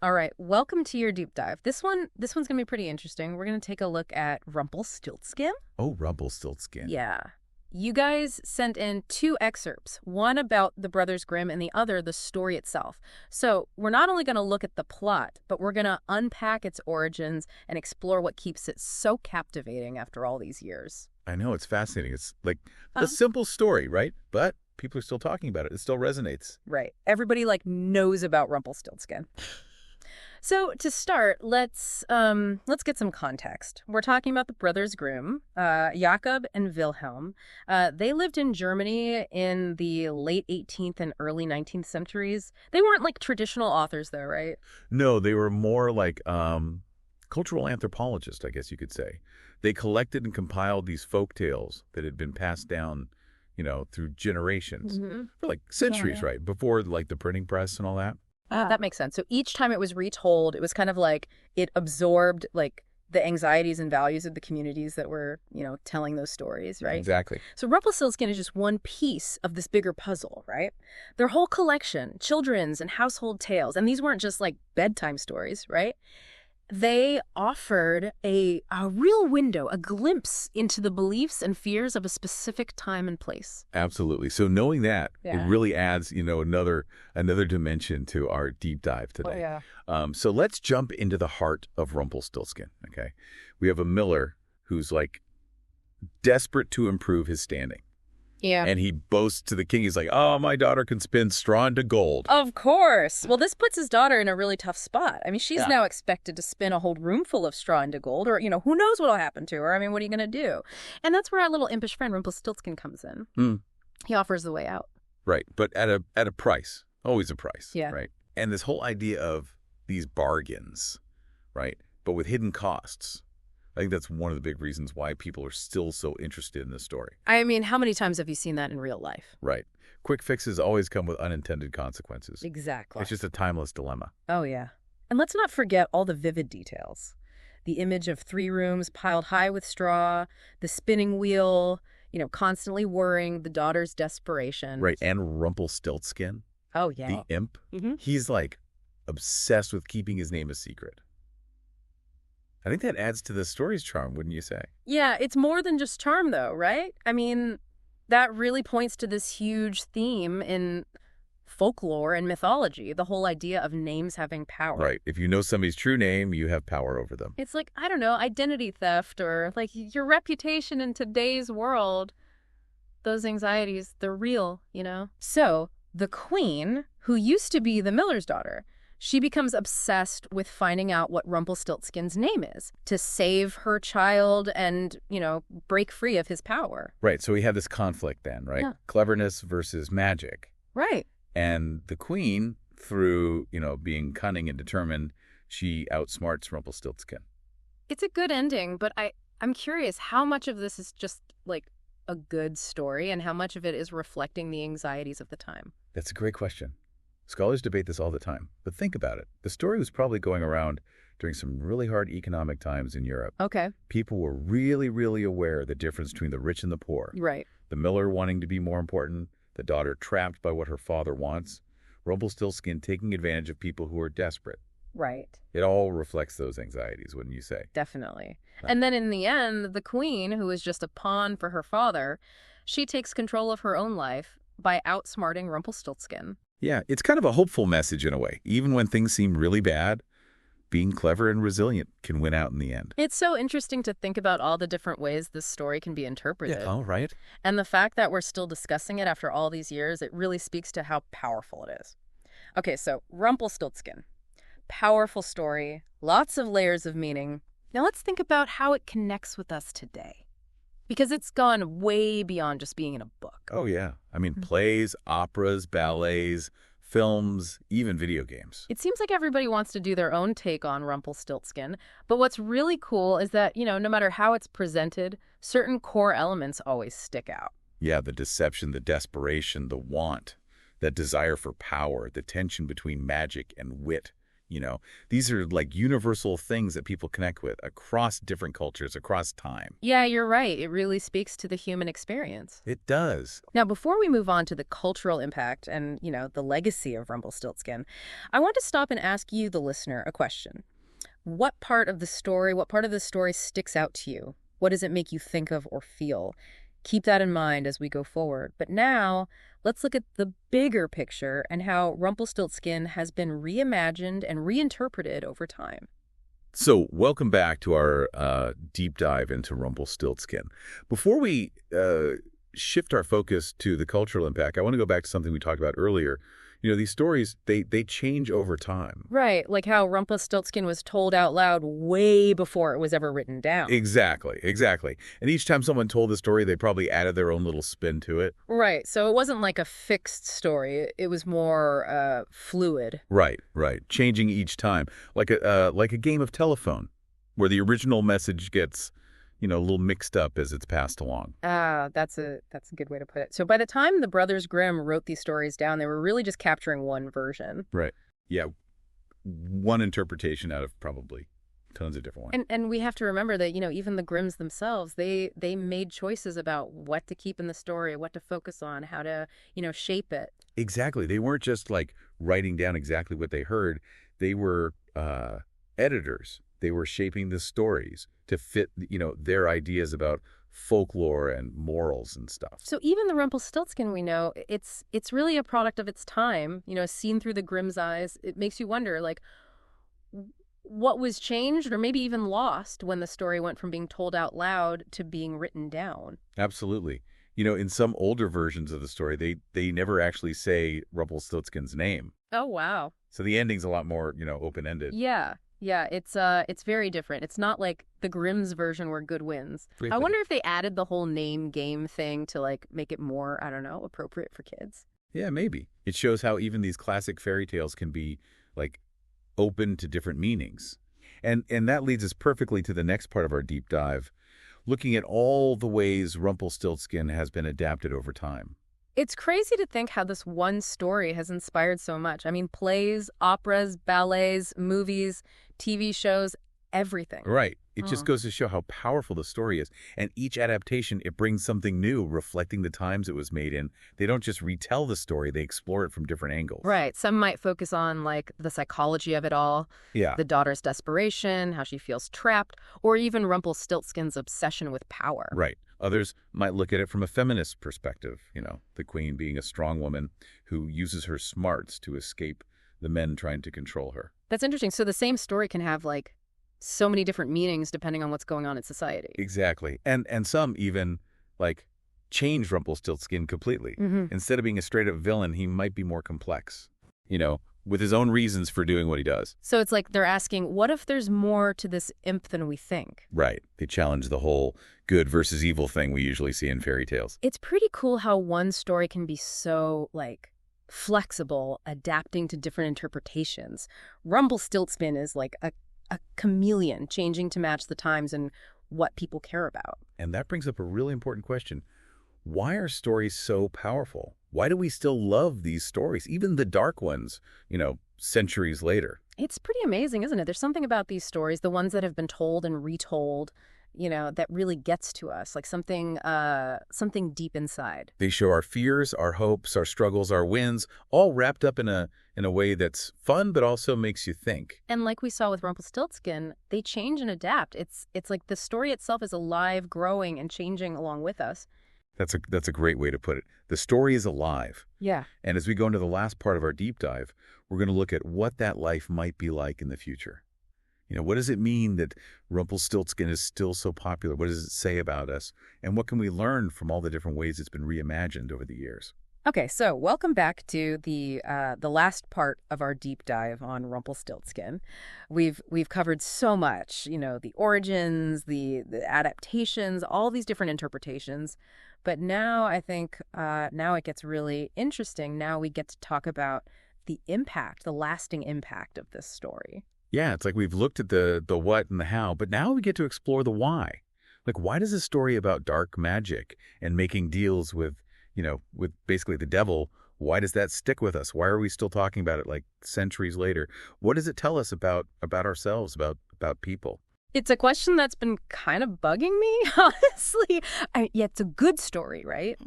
All right, welcome to your deep dive. This one's going to be pretty interesting. We're going to take a look at Rumpelstiltskin. Oh, Rumpelstiltzkin. Yeah. You guys sent in two excerpts, one about the Brothers Grimm and the other the story itself. So we're not only going to look at the plot, but we're going to unpack its origins and explore what keeps it so captivating after all these years. I know, it's fascinating. It's like a simple story, right? But people are still talking about it. It still resonates. Right. Everybody knows about Rumpelstiltskin. So to start, let's get some context. We're talking about the Brothers Grimm, Jakob and Wilhelm. They lived in Germany in the late 18th and early 19th centuries. They weren't traditional authors, though, right? No, they were more like cultural anthropologists, I guess you could say. They collected and compiled these folk tales that had been passed down, through generations for centuries, right? Before the printing press and all that. That makes sense. So each time it was retold, it was kind of it absorbed the anxieties and values of the communities that were, telling those stories, right? Exactly. So Rumpelstiltskin is just one piece of this bigger puzzle, right? Their whole collection, children's and household tales, and these weren't just bedtime stories, right? They offered a real window, a glimpse into the beliefs and fears of a specific time and place. Absolutely. So knowing that, Yeah. it really adds, another dimension to our deep dive today. Oh, yeah. So let's jump into the heart of Rumpelstiltskin, okay? We have a miller who's desperate to improve his standing. Yeah. And he boasts to the king, he's like, oh, my daughter can spin straw into gold. Of course. Well, this puts his daughter in a really tough spot. I mean, she's now expected to spin a whole room full of straw into gold, or, who knows what'll happen to her. I mean, what are you going to do? And that's where our little impish friend Rumpelstiltskin comes in. He offers the way out. Right, but at a price. Always a price, Yeah. right? And this whole idea of these bargains, right, but with hidden costs. I think that's one of the big reasons why people are still so interested in this story. I mean, how many times have you seen that in real life? Right. Quick fixes always come with unintended consequences. Exactly. It's just a timeless dilemma. Oh, yeah. And let's not forget all the vivid details. The image of 3 rooms piled high with straw, the spinning wheel, constantly worrying, the daughter's desperation. Right. And Rumpelstiltskin, Oh, yeah. the imp, Mm-hmm. he's obsessed with keeping his name a secret. I think that adds to the story's charm, wouldn't you say? Yeah, it's more than just charm, though, right? I mean, that really points to this huge theme in folklore and mythology, the whole idea of names having power. Right. If you know somebody's true name, you have power over them. It's I don't know, identity theft or your reputation in today's world. Those anxieties, they're real, So the queen, who used to be the miller's daughter, she becomes obsessed with finding out what Rumpelstiltskin's name is to save her child and, break free of his power. Right. So we have this conflict then, right? Yeah. Cleverness versus magic. Right. And the queen, through, being cunning and determined, she outsmarts Rumpelstiltskin. It's a good ending, but I'm curious how much of this is just a good story and how much of it is reflecting the anxieties of the time. That's a great question. Scholars debate this all the time, but think about it. The story was probably going around during some really hard economic times in Europe. Okay. People were really, really aware of the difference between the rich and the poor. Right. The miller wanting to be more important, the daughter trapped by what her father wants, Rumpelstiltskin taking advantage of people who are desperate. Right. It all reflects those anxieties, wouldn't you say? Definitely. And then in the end, the queen, who is just a pawn for her father, she takes control of her own life by outsmarting Rumpelstiltskin. Yeah, it's kind of a hopeful message in a way. Even when things seem really bad, being clever and resilient can win out in the end. It's so interesting to think about all the different ways this story can be interpreted. Yeah, oh, right. And the fact that we're still discussing it after all these years, it really speaks to how powerful it is. Okay, so Rumpelstiltskin. Powerful story, lots of layers of meaning. Now let's think about how it connects with us today. Because it's gone way beyond just being in a book. Oh, yeah. I mean, plays, operas, ballets, films, even video games. It seems like everybody wants to do their own take on Rumpelstiltskin. But what's really cool is that, no matter how it's presented, certain core elements always stick out. Yeah, the deception, the desperation, the want, that desire for power, the tension between magic and wit You know, these are like universal things that people connect with across different cultures, across time. Yeah, you're right. It really speaks to the human experience. It does. Now, before we move on to the cultural impact and, the legacy of Rumpelstiltskin, I want to stop and ask you, the listener, a question. What part of the story sticks out to you? What does it make you think of or feel? Keep that in mind as we go forward. But now, let's look at the bigger picture and how Rumpelstiltskin has been reimagined and reinterpreted over time. So, welcome back to our deep dive into Rumpelstiltskin. Before we shift our focus to the cultural impact, I want to go back to something we talked about earlier. These stories, they change over time. Right, like how Rumpelstiltskin was told out loud way before it was ever written down. Exactly. And each time someone told the story, they probably added their own little spin to it. Right, so it wasn't like a fixed story. It was more fluid. Right. Changing each time, like a game of telephone, where the original message gets a little mixed up as it's passed along. That's a good way to put it. So by the time the Brothers Grimm wrote these stories down, they were really just capturing one version. Right. Yeah. One interpretation out of probably tons of different ones. And we have to remember that, even the Grimms themselves, they made choices about what to keep in the story, what to focus on, how to, shape it. Exactly. They weren't just like writing down exactly what they heard. They were editors. They were shaping the stories to fit, their ideas about folklore and morals and stuff. So even the Rumpelstiltskin we know, it's really a product of its time, seen through the Grimm's eyes. It makes you wonder, like, what was changed or maybe even lost when the story went from being told out loud to being written down. Absolutely. In some older versions of the story, they never actually say Rumpelstiltskin's name. Oh, wow. So the ending's a lot more, open-ended. Yeah, it's very different. It's not like the Grimm's version where good wins. Really? I wonder if they added the whole name game thing to like make it more, I don't know, appropriate for kids. Yeah, maybe. It shows how even these classic fairy tales can be like open to different meanings. And that leads us perfectly to the next part of our deep dive, looking at all the ways Rumpelstiltskin has been adapted over time. It's crazy to think how this one story has inspired so much. I mean, plays, operas, ballets, movies, TV shows, everything. Right. It just goes to show how powerful the story is. And each adaptation, it brings something new, reflecting the times it was made in. They don't just retell the story, they explore it from different angles. Right. Some might focus on, like, the psychology of it all. Yeah. The daughter's desperation, how she feels trapped, or even Rumpelstiltskin's obsession with power. Right. Others might look at it from a feminist perspective, the queen being a strong woman who uses her smarts to escape the men trying to control her. That's interesting. So the same story can have, like, so many different meanings depending on what's going on in society. Exactly. And some even, like, change Rumpelstiltskin completely. Mm-hmm. Instead of being a straight-up villain, he might be more complex, with his own reasons for doing what he does. So it's like they're asking, what if there's more to this imp than we think? Right. They challenge the whole good versus evil thing we usually see in fairy tales. It's pretty cool how one story can be so, like, flexible, adapting to different interpretations. Rumpelstiltskin is like a chameleon, changing to match the times and what people care about. And that brings up a really important question. Why are stories so powerful? Why do we still love these stories, even the dark ones, centuries later? It's pretty amazing, isn't it? There's something about these stories, the ones that have been told and retold, that really gets to us, like something deep inside. They show our fears, our hopes, our struggles, our wins, all wrapped up in a way that's fun, but also makes you think. And like we saw with Rumpelstiltskin, they change and adapt. It's like the story itself is alive, growing, and changing along with us. That's a great way to put it. The story is alive. Yeah. And as we go into the last part of our deep dive, we're going to look at what that life might be like in the future. What does it mean that Rumpelstiltskin is still so popular? What does it say about us? And what can we learn from all the different ways it's been reimagined over the years? Okay, so welcome back to the last part of our deep dive on Rumpelstiltskin. We've covered so much, the origins, the adaptations, all these different interpretations. But now I think now it gets really interesting. Now we get to talk about the impact, the lasting impact of this story. Yeah, it's like we've looked at the what and the how, but now we get to explore the why. Like, why does a story about dark magic and making deals with, with basically the devil, Why does that stick with us? Why are we still talking about it like centuries later? What does it tell us about ourselves, about people? It's a question that's been kind of bugging me, honestly. Yeah, it's a good story, right?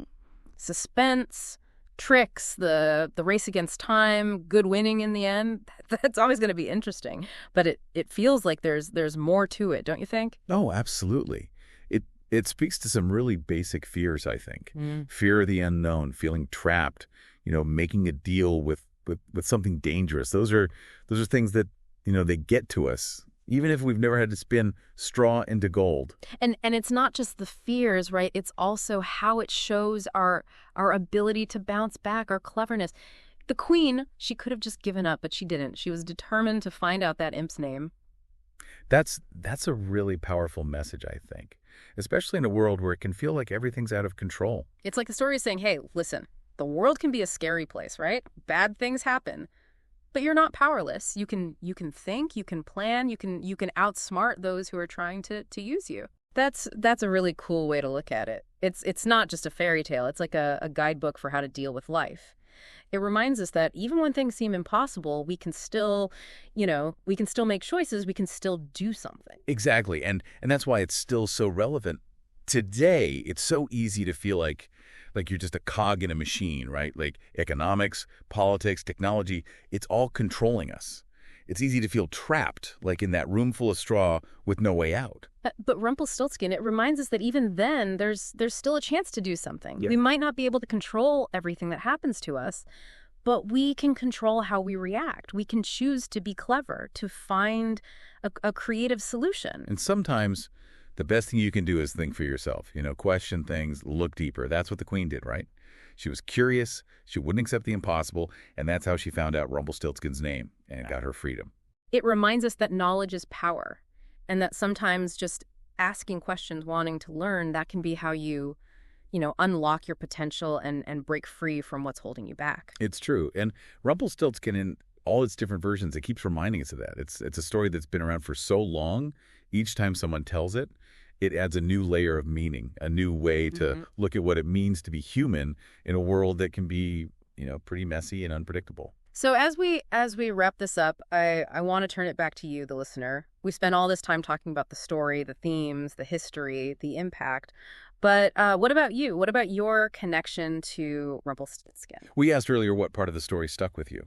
Suspense, tricks, the race against time, good winning in the end. That's always going to be interesting. But it feels like there's more to it, don't you think? Oh, absolutely. It speaks to some really basic fears, I think. Fear of the unknown, feeling trapped, making a deal with something dangerous. Those are things that, they get to us, even if we've never had to spin straw into gold. And it's not just the fears, right? It's also how it shows our ability to bounce back, our cleverness. The queen, she could have just given up, but she didn't. She was determined to find out that imp's name. That's a really powerful message, I think, especially in a world where it can feel like everything's out of control. It's like a story saying, hey, listen, the world can be a scary place, right? Bad things happen. But you're not powerless. You can think, you can plan, you can outsmart those who are trying to use you. That's a really cool way to look at it. It's not just a fairy tale. It's like a guidebook for how to deal with life. It reminds us that even when things seem impossible, we can still, make choices. We can still do something. Exactly. And that's why it's still so relevant. Today, it's so easy to feel like you're just a cog in a machine, right? Like economics, politics, technology, it's all controlling us. It's easy to feel trapped, like in that room full of straw with no way out. But Rumpelstiltskin, it reminds us that even then, there's still a chance to do something. Yeah. We might not be able to control everything that happens to us, but we can control how we react. We can choose to be clever, to find a creative solution. And sometimes the best thing you can do is think for yourself, question things, look deeper. That's what the queen did, right? She was curious, she wouldn't accept the impossible, and that's how she found out Rumpelstiltskin's name and got her freedom. It reminds us that knowledge is power, and that sometimes just asking questions, wanting to learn, that can be how you unlock your potential and break free from what's holding you back. It's true. And Rumpelstiltskin, in all its different versions, it keeps reminding us of that. It's a story that's been around for so long. Each time someone tells it, it adds a new layer of meaning, a new way to look at what it means to be human in a world that can be, pretty messy and unpredictable. So as we wrap this up, I want to turn it back to you, the listener. We spent all this time talking about the story, the themes, the history, the impact. But what about you? What about your connection to Rumpelstiltskin? We asked earlier what part of the story stuck with you.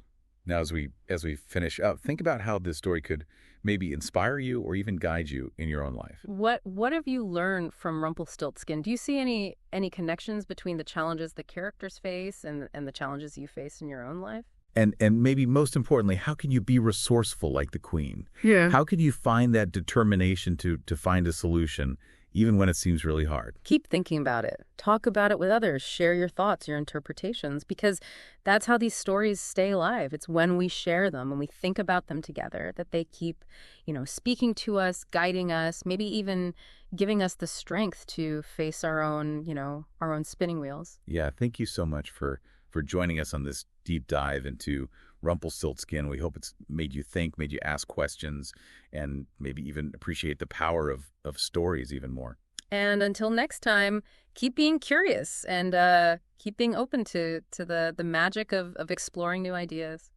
Now, as we finish up, think about how this story could maybe inspire you or even guide you in your own life. What have you learned from Rumpelstiltskin? Do you see any connections between the challenges the characters face and the challenges you face in your own life? And maybe most importantly, how can you be resourceful like the queen? Yeah. How can you find that determination to find a solution even when it seems really hard? Keep thinking about it. Talk about it with others. Share your thoughts, your interpretations, because that's how these stories stay alive. It's when we share them, when we think about them together, that they keep, speaking to us, guiding us, maybe even giving us the strength to face our own spinning wheels. Yeah, thank you so much for joining us on this deep dive into Rumpelstiltskin. We hope it's made you think, made you ask questions, and maybe even appreciate the power of stories even more. And until next time, keep being curious and keep being open to the magic of exploring new ideas.